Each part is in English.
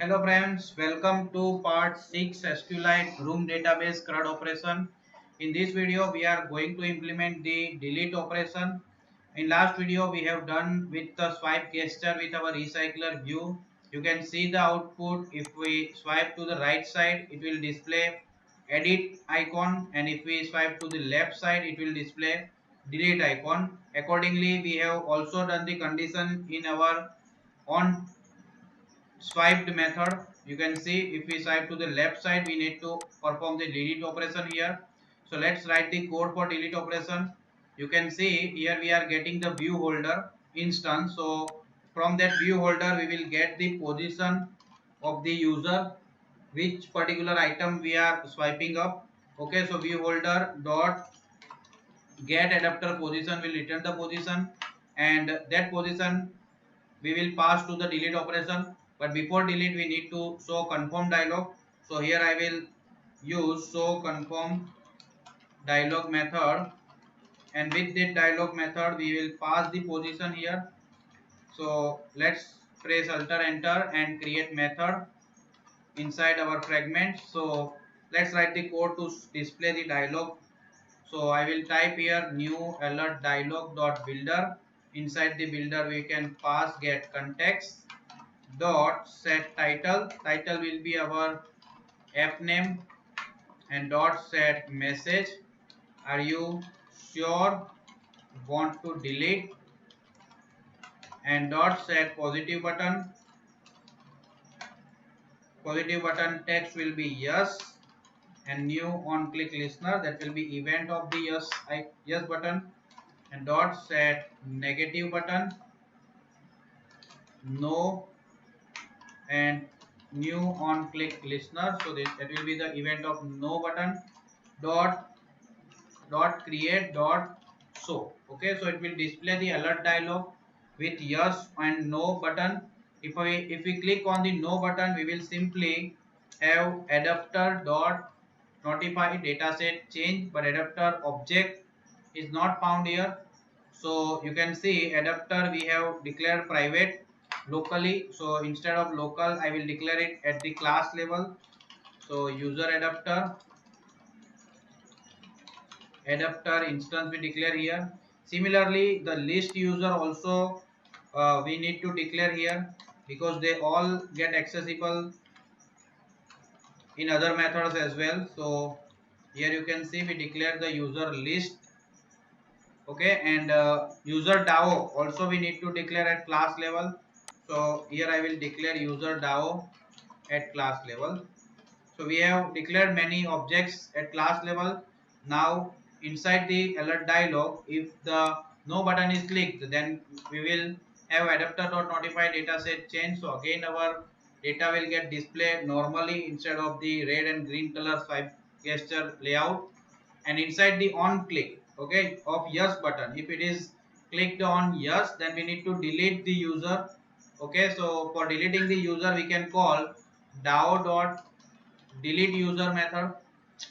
Hello friends, welcome to part 6 SQLite room database CRUD operation. In this video we are going to implement the delete operation. In last video we have done with the swipe gesture with our recycler view. You can see the output. If we swipe to the right side it will display edit icon, and if we swipe to the left side it will display delete icon. Accordingly we have also done the condition in our on swiped method. You can see if we swipe to the left side we need to perform the delete operation here. So let's write the code for delete operation. You can see here we are getting the view holder instance. So from that view holder we will get the position of the user, which particular item we are swiping up. Okay, so view holder dot get adapter position will return the position, and that position we will pass to the delete operation. But before delete we need to show confirm dialog. So here I will use show confirm dialog method, and with that dialog method we will pass the position here. So let's press alt enter and create method inside our fragment. So let's write the code to display the dialog. So I will type here new alert dialog dot builder. Inside the builder we can pass get context dot set title. Title will be our app name, and dot set message. Are you sure want to delete? And dot set positive button. Positive button text will be yes, and new on click listener, that will be event of the yes button. And dot set negative button no, and new on click listener. So that will be the event of no button. Dot create dot show. Okay, so it will display the alert dialog with yes and no button. If we click on the no button we will simply have adapter dot notify dataset change, but adapter object is not found here. So you can see adapter we have declared private locally. So instead of local I will declare it at the class level. So user adapter instance we declare here. Similarly the list user also we need to declare here, because they all get accessible in other methods as well. So here you can see we declare the user list. Okay, and user DAO also we need to declare at class level. So here I will declare user DAO at class level. So we have declared many objects at class level. Now inside the alert dialog, if the no button is clicked, then we will have adapter.notify dataset change. So again our data will get displayed normally instead of the red and green color swipe gesture layout. And inside the on click, okay, of yes button, if it is clicked on yes, then we need to delete the user. Okay, so for deleting the user we can call DAO dot delete user method.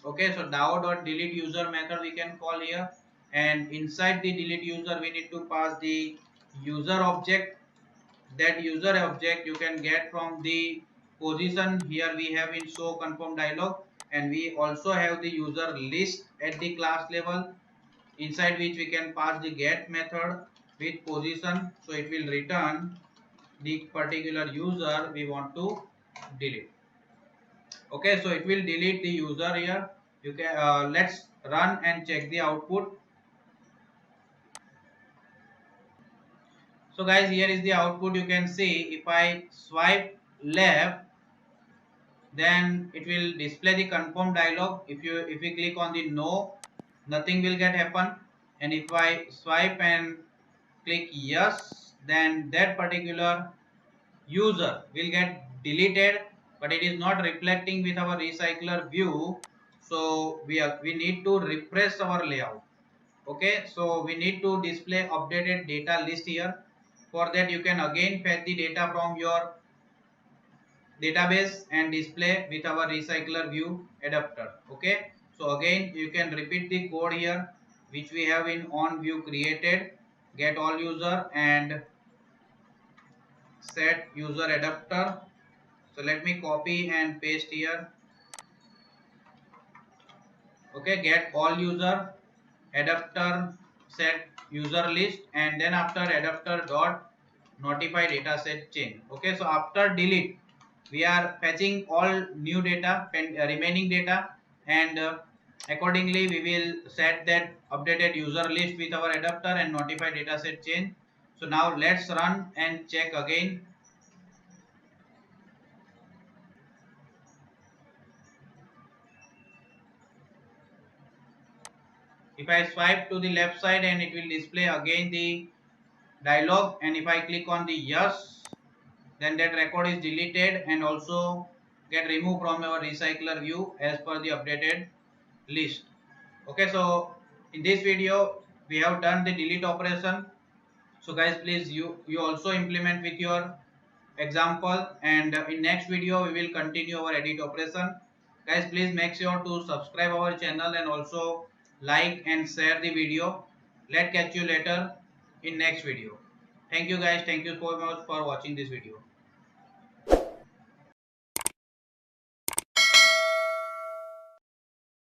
Okay, so DAO dot delete user method we can call here, and inside the delete user we need to pass the user object. That user object you can get from the position. Here we have in show confirm dialog, and we also have the user list at the class level, inside which we can pass the get method with position. So it will return the particular user we want to delete. Okay, so it will delete the user here. You can let's run and check the output. So guys, here is the output. You can see if I swipe left, then it will display the confirm dialog. If we click on the no, nothing will get happen. And if I swipe and click yes, then that particular user will get deleted, but it is not reflecting with our recycler view. So we need to refresh our layout. Okay, so we need to display updated data list here. For that you can again fetch the data from your database and display with our recycler view adapter. Okay, so again you can repeat the code here which we have in on view created, get all user and set user adapter So let me copy and paste here. Okay, get all user, adapter set user list, and then after adapter dot notify dataset change. Okay, so after delete we are fetching all new data, remaining data, and accordingly we will set that updated user list with our adapter and notify dataset change. So now let's run and check again. If I swipe to the left side, and it will display again the dialog, and if I click on the yes, then that record is deleted and also get removed from our recycler view as per the updated list. Okay, so in this video we have done the delete operation. So guys, please you also implement with your example, and in next video we will continue our edit operation. Guys, please make sure to subscribe our channel and also like and share the video. Let's catch you later in next video. Thank you guys, thank you so much for watching this video.